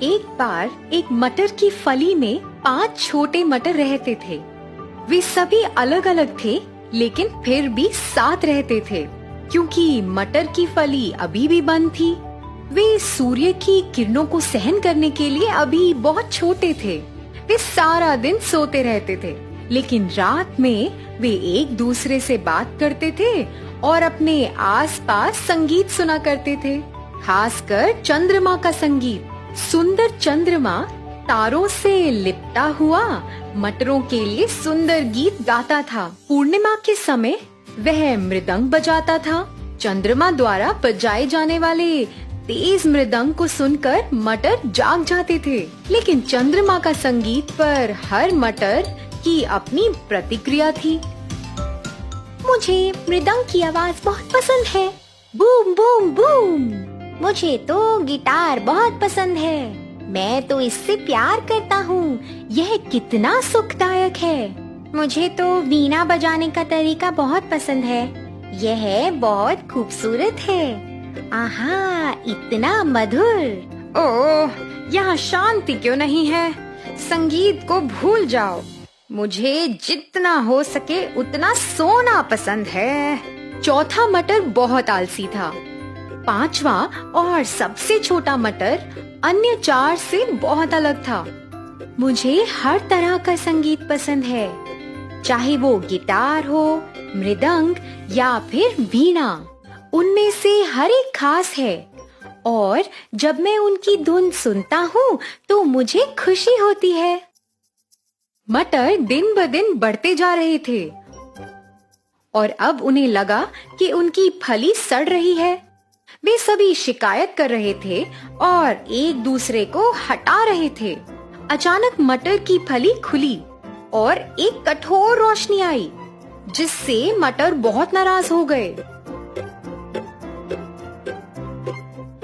एक बार एक मटर की फली में 5 छोटे मटर रहते थे। वे सभी अलग अलग थे, लेकिन फिर भी साथ रहते थे, क्योंकि मटर की फली अभी भी बंद थी। वे सूर्य की किरणों को सहन करने के लिए अभी बहुत छोटे थे। वे सारा दिन सोते रहते थे, लेकिन रात में वे एक दूसरे से बात करते थे और अपने आसपास संगीत सुना करते थे, खासकर चंद्रमा का संगीत। सुंदर चंद्रमा तारों से लिपटा हुआ मटरों के लिए सुंदर गीत गाता था। पूर्णिमा के समय वह मृदंग बजाता था। चंद्रमा द्वारा बजाए जाने वाले तेज मृदंग को सुनकर मटर जाग जाते थे, लेकिन चंद्रमा का संगीत पर हर मटर की अपनी प्रतिक्रिया थी। मुझे मृदंग की आवाज बहुत पसंद है, बूम बूम बूम। मुझे तो गिटार बहुत पसंद है, मैं तो इससे प्यार करता हूँ, यह कितना सुखदायक है। मुझे तो वीणा बजाने का तरीका बहुत पसंद है, यह बहुत खूबसूरत है। आहा, इतना मधुर। ओह, यहाँ शांति क्यों नहीं है? संगीत को भूल जाओ। मुझे जितना हो सके उतना सोना पसंद है। चौथा मटर बहुत आलसी था। पांचवा और सबसे छोटा मटर अन्य 4 से बहुत अलग था। मुझे हर तरह का संगीत पसंद है, चाहे वो गिटार हो, मृदंग या फिर वीणा। उनमें से हर एक खास है और जब मैं उनकी धुन सुनता हूँ तो मुझे खुशी होती है। मटर दिन ब दिन बढ़ते जा रहे थे और अब उन्हें लगा कि उनकी फली सड़ रही है। वे सभी शिकायत कर रहे थे और एक दूसरे को हटा रहे थे। अचानक मटर की फली खुली और एक कठोर रोशनी आई, जिससे मटर बहुत नाराज हो गए।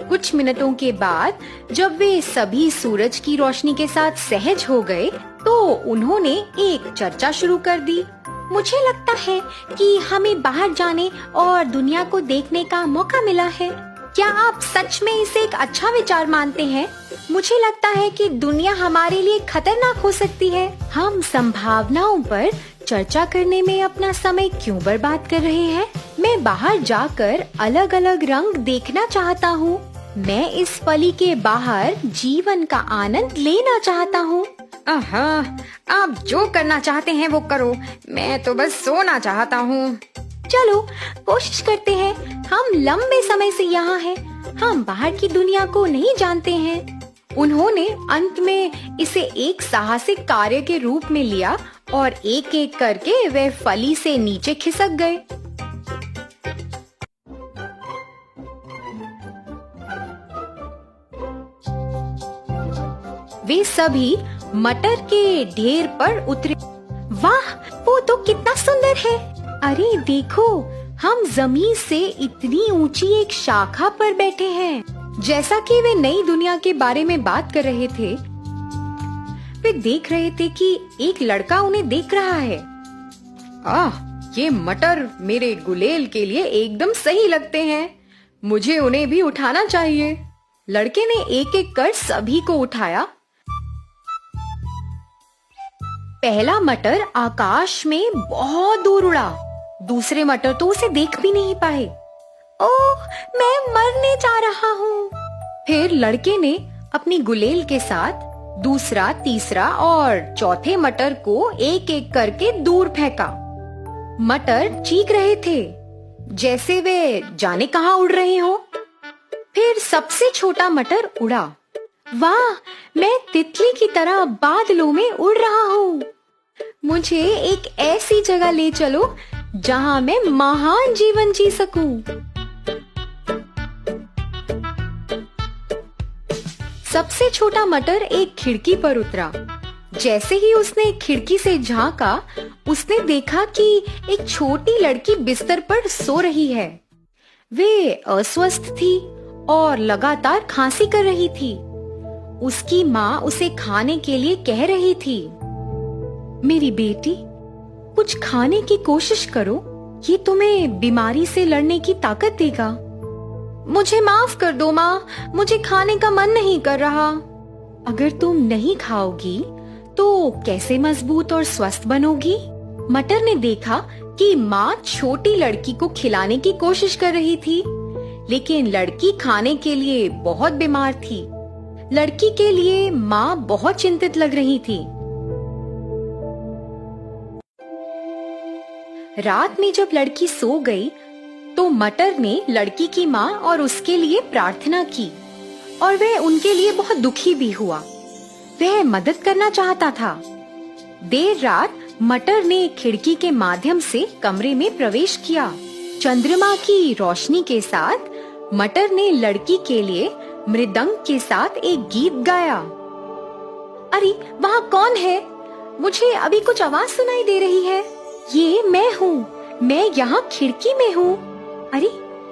कुछ मिनटों के बाद जब वे सभी सूरज की रोशनी के साथ सहज हो गए, तो उन्होंने एक चर्चा शुरू कर दी। मुझे लगता है कि हमें बाहर जाने और दुनिया को देखने का मौका मिला है। क्या आप सच में इसे एक अच्छा विचार मानते हैं? मुझे लगता है कि दुनिया हमारे लिए खतरनाक हो सकती है। हम संभावनाओं पर चर्चा करने में अपना समय क्यों बर्बाद कर रहे हैं? मैं बाहर जाकर अलग अलग रंग देखना चाहता हूँ। मैं इस फली के बाहर जीवन का आनंद लेना चाहता हूँ। आप जो करना चाहते हैं वो करो, मैं तो बस सोना चाहता हूँ। चलो कोशिश करते हैं। हम लंबे समय से यहाँ हैं, हम बाहर की दुनिया को नहीं जानते हैं। उन्होंने अंत में इसे एक साहसिक कार्य के रूप में लिया और एक एक करके वे फली से नीचे खिसक गए। वे सभी मटर के ढेर पर उतरे। वाह, वो तो कितना सुंदर है। अरे देखो, हम जमीन से इतनी ऊंची एक शाखा पर बैठे हैं। जैसा कि वे नई दुनिया के बारे में बात कर रहे थे, वे देख रहे थे कि एक लड़का उन्हें देख रहा है। ये मटर मेरे गुलेल के लिए एकदम सही लगते हैं। मुझे उन्हें भी उठाना चाहिए। लड़के ने एक एक कर सभी को उठाया। पहला मटर आकाश में बहुत दूर उड़ा। दूसरे मटर तो उसे देख भी नहीं पाए। ओह, मैं मरने जा रहा हूँ। फिर लड़के ने अपनी गुलेल के साथ दूसरा, तीसरा और चौथे मटर को एक एक करके दूर फेंका। मटर चीख रहे थे, जैसे वे जाने कहाँ उड़ रहे हो। फिर सबसे छोटा मटर उड़ा। वाह, मैं तितली की तरह बादलों में उड़ रहा हूँ। मुझे एक ऐसी जगह ले चलो जहाँ मैं महान जीवन जी सकूं। सबसे छोटा मटर एक खिड़की पर उतरा। जैसे ही उसने खिड़की से झांका, उसने देखा कि एक छोटी लड़की बिस्तर पर सो रही है। वे अस्वस्थ थी और लगातार खांसी कर रही थी। उसकी माँ उसे खाने के लिए कह रही थी, मेरी बेटी, कुछ खाने की कोशिश करो, ये तुम्हें बीमारी से लड़ने की ताकत देगा। मुझे माफ कर दो माँ, मुझे खाने का मन नहीं कर रहा। अगर तुम नहीं खाओगी तो कैसे मजबूत और स्वस्थ बनोगी? मटर ने देखा कि माँ छोटी लड़की को खिलाने की कोशिश कर रही थी, लेकिन लड़की खाने के लिए बहुत बीमार थी। लड़की के लिए माँ बहुत चिंतित लग रही थी। रात में जब लड़की सो गई तो मटर ने लड़की की माँ और उसके लिए प्रार्थना की और वह उनके लिए बहुत दुखी भी हुआ। वह मदद करना चाहता था। देर रात मटर ने खिड़की के माध्यम से कमरे में प्रवेश किया। चंद्रमा की रोशनी के साथ मटर ने लड़की के लिए मृदंग के साथ एक गीत गाया। अरे वहाँ कौन है? मुझे अभी कुछ आवाज सुनाई दे रही है। ये मैं हूँ, मैं यहाँ खिड़की में हूँ। अरे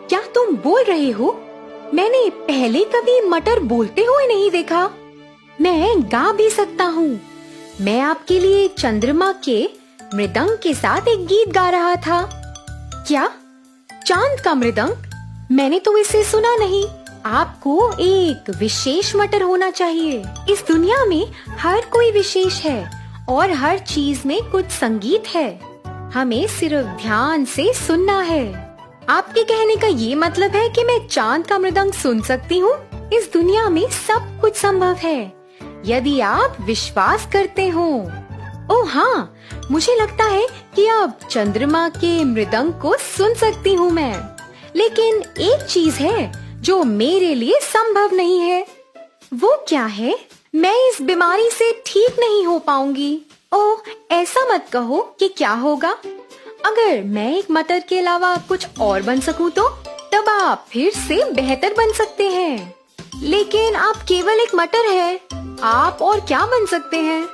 क्या तुम बोल रहे हो? मैंने पहले कभी मटर बोलते हुए नहीं देखा। मैं गा भी सकता हूँ। मैं आपके लिए चंद्रमा के मृदंग के साथ एक गीत गा रहा था। क्या? चांद का मृदंग? मैंने तो इसे सुना नहीं। आपको एक विशेष मटर होना चाहिए। इस दुनिया में हर कोई विशेष है और हर चीज में कुछ संगीत है। हमें सिर्फ ध्यान से सुनना है। आपके कहने का ये मतलब है कि मैं चांद का मृदंग सुन सकती हूँ? इस दुनिया में सब कुछ संभव है यदि आप विश्वास करते हो। ओह हाँ, मुझे लगता है कि अब चंद्रमा के मृदंग को सुन सकती हूँ मैं। लेकिन एक चीज है जो मेरे लिए संभव नहीं है। वो क्या है? मैं इस बीमारी से ठीक नहीं हो पाऊंगी। ओह, ऐसा मत कहो कि क्या होगा। अगर मैं एक मटर के अलावा कुछ और बन सकूं तो तब आप फिर से बेहतर बन सकते हैं। लेकिन आप केवल एक मटर हैं। आप और क्या बन सकते हैं?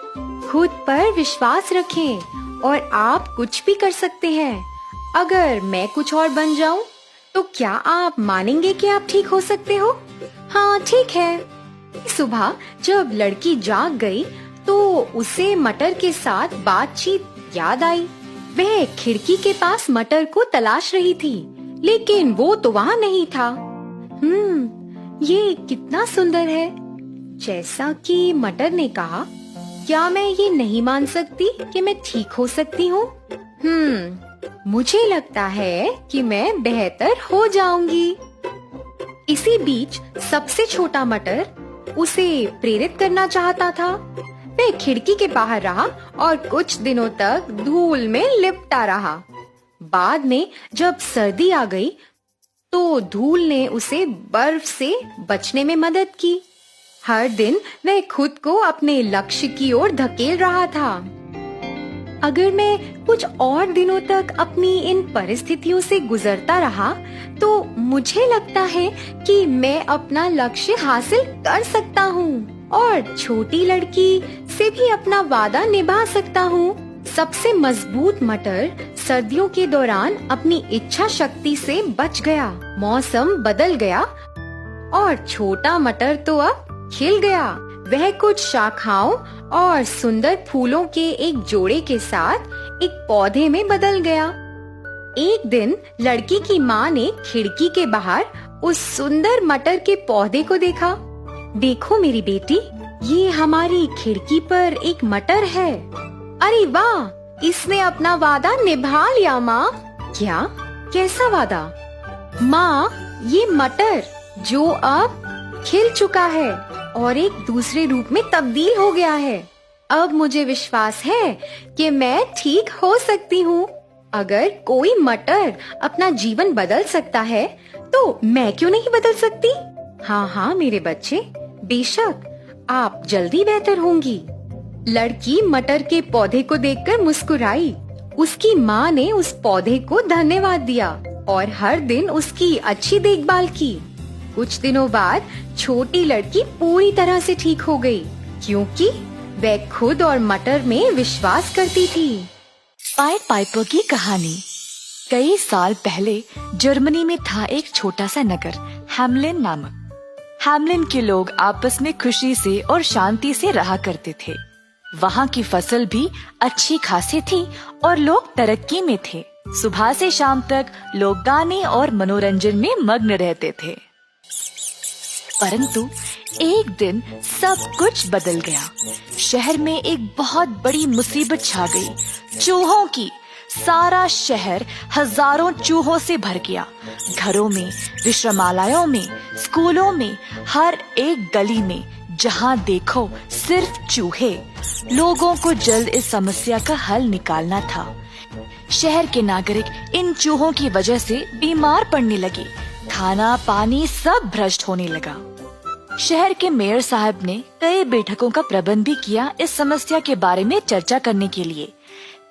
खुद पर विश्वास रखें और आप कुछ भी कर सकते हैं। अगर मैं कुछ और बन जाऊं तो क्या आप मानेंगे कि आप ठीक हो सकते हो? हाँ ठीक है। सुबह जब लड़की जाग गई तो उसे मटर के साथ बातचीत याद आई। वह खिड़की के पास मटर को तलाश रही थी, लेकिन वो तो वहाँ नहीं था। ये कितना सुंदर है। जैसा कि मटर ने कहा, क्या मैं ये नहीं मान सकती कि मैं ठीक हो सकती हूँ? मुझे लगता है कि मैं बेहतर हो जाऊंगी। इसी बीच सबसे छोटा मटर उसे प्रेरित करना चाहता था। वह खिड़की के बाहर रहा और कुछ दिनों तक धूल में लिपटा रहा। बाद में जब सर्दी आ गई तो धूल ने उसे बर्फ से बचने में मदद की। हर दिन वह खुद को अपने लक्ष्य की ओर धकेल रहा था। अगर मैं कुछ और दिनों तक अपनी इन परिस्थितियों से गुजरता रहा तो मुझे लगता है कि मैं अपना लक्ष्य हासिल कर सकता हूँ और छोटी लड़की से भी अपना वादा निभा सकता हूँ। सबसे मजबूत मटर सर्दियों के दौरान अपनी इच्छा शक्ति से बच गया। मौसम बदल गया और छोटा मटर तो अब खिल गया। वह कुछ शाखाओं और सुंदर फूलों के एक जोड़े के साथ एक पौधे में बदल गया। एक दिन लड़की की माँ ने खिड़की के बाहर उस सुंदर मटर के पौधे को देखा। देखो मेरी बेटी, ये हमारी खिड़की पर एक मटर है। अरे वाह, इसने अपना वादा निभा लिया माँ। क्या? कैसा वादा? माँ, ये मटर जो अब खिल चुका है और एक दूसरे रूप में तब्दील हो गया है। अब मुझे विश्वास है कि मैं ठीक हो सकती हूँ। अगर कोई मटर अपना जीवन बदल सकता है तो मैं क्यों नहीं बदल सकती? हाँ मेरे बच्चे, बेशक आप जल्दी बेहतर होंगी। लड़की मटर के पौधे को देखकर मुस्कुराई। उसकी माँ ने उस पौधे को धन्यवाद दिया और हर दिन उसकी अच्छी देखभाल की। कुछ दिनों बाद छोटी लड़की पूरी तरह से ठीक हो गई, क्योंकि वह खुद और मटर में विश्वास करती थी। पाइड पाइपर की कहानी। कई साल पहले जर्मनी में था एक छोटा सा नगर, हैमलिन नामक। हैमलिन के लोग आपस में खुशी से और शांति से रहा करते थे। वहाँ की फसल भी अच्छी खासी थी और लोग तरक्की में थे। सुबह से शाम तक लोग गाने और मनोरंजन में मग्न रहते थे। परंतु एक दिन सब कुछ बदल गया। शहर में एक बहुत बड़ी मुसीबत छा गई, चूहों की। सारा शहर हजारों चूहों से भर गया। घरों में, विश्रामालयों में, स्कूलों में, हर एक गली में जहाँ देखो सिर्फ चूहे। लोगों को जल्द इस समस्या का हल निकालना था। शहर के नागरिक इन चूहों की वजह से बीमार पड़ने लगे। खाना पानी सब भ्रष्ट होने लगा। शहर के मेयर साहब ने कई बैठकों का प्रबंध भी किया इस समस्या के बारे में चर्चा करने के लिए।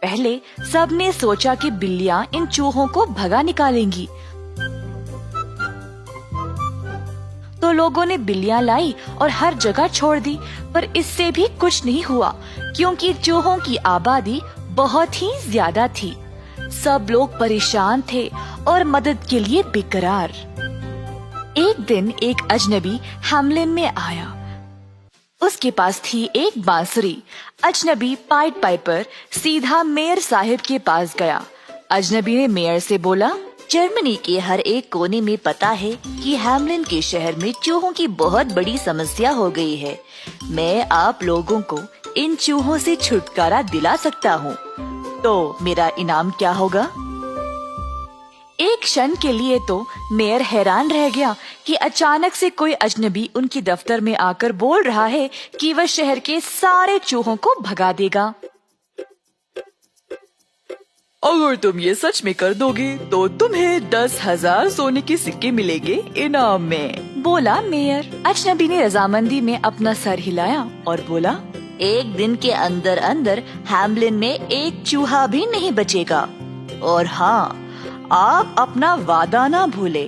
पहले सबने सोचा कि बिल्लियां इन चूहों को भगा निकालेंगी, तो लोगों ने बिल्लियां लाई और हर जगह छोड़ दी। पर इससे भी कुछ नहीं हुआ, क्योंकि चूहों की आबादी बहुत ही ज्यादा थी। सब लोग परेशान थे और मदद के लिए बेकरार। एक दिन एक अजनबी हैम्लिन में आया। उसके पास थी एक बांसुरी। अजनबी पाइट पाइपर सीधा मेयर साहिब के पास गया। अजनबी ने मेयर से बोला, जर्मनी के हर एक कोने में पता है कि हैम्लिन के शहर में चूहों की बहुत बड़ी समस्या हो गई है। मैं आप लोगों को इन चूहों से छुटकारा दिला सकता हूँ, तो मेरा इनाम क्या होगा? एक क्षण के लिए तो मेयर हैरान रह गया कि अचानक से कोई अजनबी उनकी दफ्तर में आकर बोल रहा है कि वह शहर के सारे चूहों को भगा देगा। अगर तुम ये सच में कर दोगे तो तुम्हें 10,000 सोने के सिक्के मिलेंगे इनाम में, बोला मेयर। अजनबी ने रजामंदी में अपना सर हिलाया और बोला, एक दिन के अंदर अंदर हैम्लिन में एक चूहा भी नहीं बचेगा। और हाँ, आप अपना वादा ना भूले।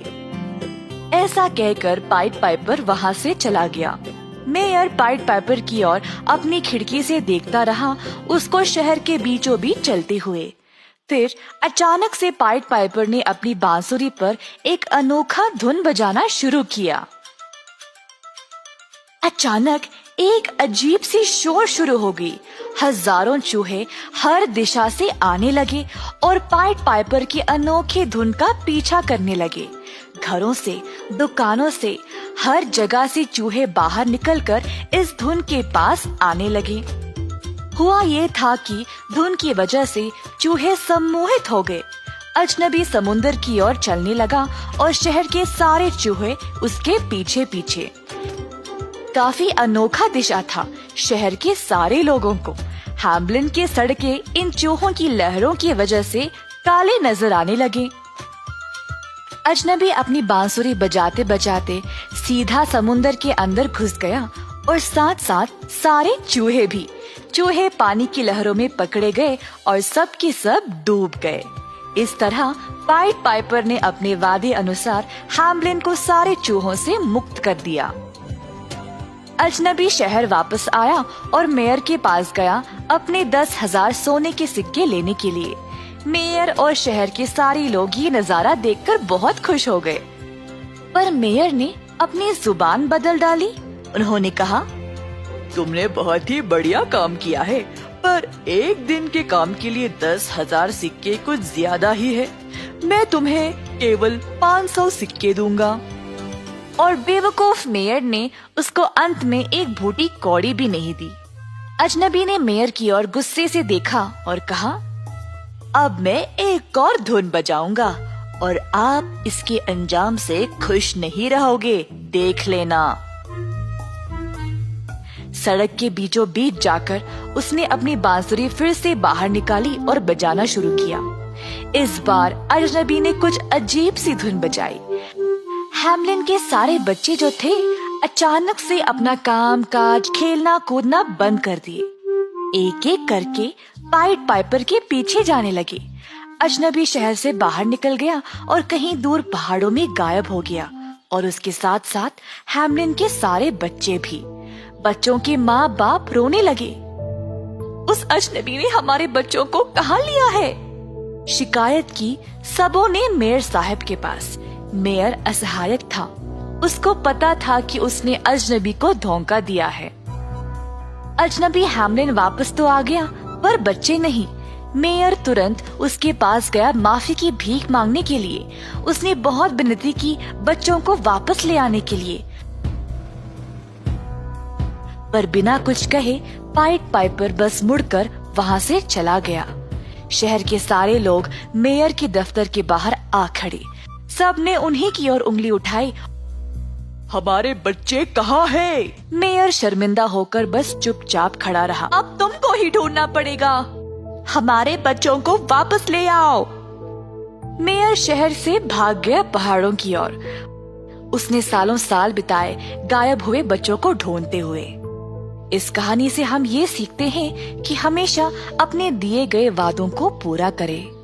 ऐसा कहकर पाइट पाइपर वहाँ से चला गया। मेयर पाइट पाइपर की ओर अपनी खिड़की से देखता रहा, उसको शहर के बीचों बीच चलते हुए। फिर अचानक से पाइट पाइपर ने अपनी बांसुरी पर एक अनोखा धुन बजाना शुरू किया। अचानक एक अजीब सी शोर शुरू हो गई। हजारों चूहे हर दिशा से आने लगे और पाइट पाइपर की अनोखी धुन का पीछा करने लगे। घरों से, दुकानों से, हर जगह से चूहे बाहर निकलकर इस धुन के पास आने लगे। हुआ ये था कि धुन की वजह से चूहे सम्मोहित हो गए। अजनबी समुंदर की ओर चलने लगा और शहर के सारे चूहे उसके पीछे पीछे। काफी अनोखा दिशा था। शहर के सारे लोगों को हैम्लिन के सड़कें इन चूहों की लहरों की वजह से काले नजर आने लगे। अजनबी अपनी बांसुरी बजाते बजाते सीधा समुंदर के अंदर घुस गया और साथ साथ सारे चूहे भी। चूहे पानी की लहरों में पकड़े गए और सब के सब डूब गए। इस तरह पाइट पाइपर ने अपने वादे अनुसार हैम्लिन को सारे चूहों से मुक्त कर दिया। अजनबी शहर वापस आया और मेयर के पास गया अपने 10,000 सोने के सिक्के लेने के लिए। मेयर और शहर के सारे लोग ये नजारा देखकर बहुत खुश हो गए। पर मेयर ने अपनी जुबान बदल डाली। उन्होंने कहा, तुमने बहुत ही बढ़िया काम किया है, पर एक दिन के काम के लिए 10,000 सिक्के कुछ ज्यादा ही है। मैं तुम्हें केवल 500 सिक्के दूंगा। और बेवकूफ मेयर ने उसको अंत में एक भूटी कौड़ी भी नहीं दी। अजनबी ने मेयर की ओर गुस्से से देखा और कहा, अब मैं एक और धुन बजाऊंगा और आप इसके अंजाम से खुश नहीं रहोगे, देख लेना। सड़क के बीचों बीच जाकर उसने अपनी बांसुरी फिर से बाहर निकाली और बजाना शुरू किया। इस बार अजनबी ने कुछ अजीब सी धुन बजाई। हैम्लिन के सारे बच्चे जो थे अचानक से अपना काम काज, खेलना कूदना बंद कर दिए। एक एक करके पाइट पाइपर के पीछे जाने लगे। अजनबी शहर से बाहर निकल गया और कहीं दूर पहाड़ों में गायब हो गया, और उसके साथ साथ हैम्लिन के सारे बच्चे भी। बच्चों के माँ बाप रोने लगे। उस अजनबी ने हमारे बच्चों को कहाँ लिया है? शिकायत की सबों ने मेयर साहब के पास। मेयर असहायक था। उसको पता था कि उसने अजनबी को धोखा दिया है। अजनबी हैम्लिन वापस तो आ गया, पर बच्चे नहीं। मेयर तुरंत उसके पास गया माफी की भीख मांगने के लिए। उसने बहुत विनती की बच्चों को वापस ले आने के लिए। पर बिना कुछ कहे पाइट पाइपर बस मुड़कर वहाँ से चला गया। शहर के सारे लोग मेयर के दफ्तर के बाहर आ खड़े। सबने उन्हीं की ओर उंगली उठाई। हमारे बच्चे कहाँ हैं? मेयर शर्मिंदा होकर बस चुपचाप खड़ा रहा। अब तुमको ही ढूंढना पड़ेगा। हमारे बच्चों को वापस ले आओ। मेयर शहर से भाग गया पहाड़ों की ओर। उसने सालों साल बिताए गायब हुए बच्चों को ढूंढते हुए। इस कहानी से हम ये सीखते हैं कि हमेशा अपने दिए गए वादों को पूरा करें।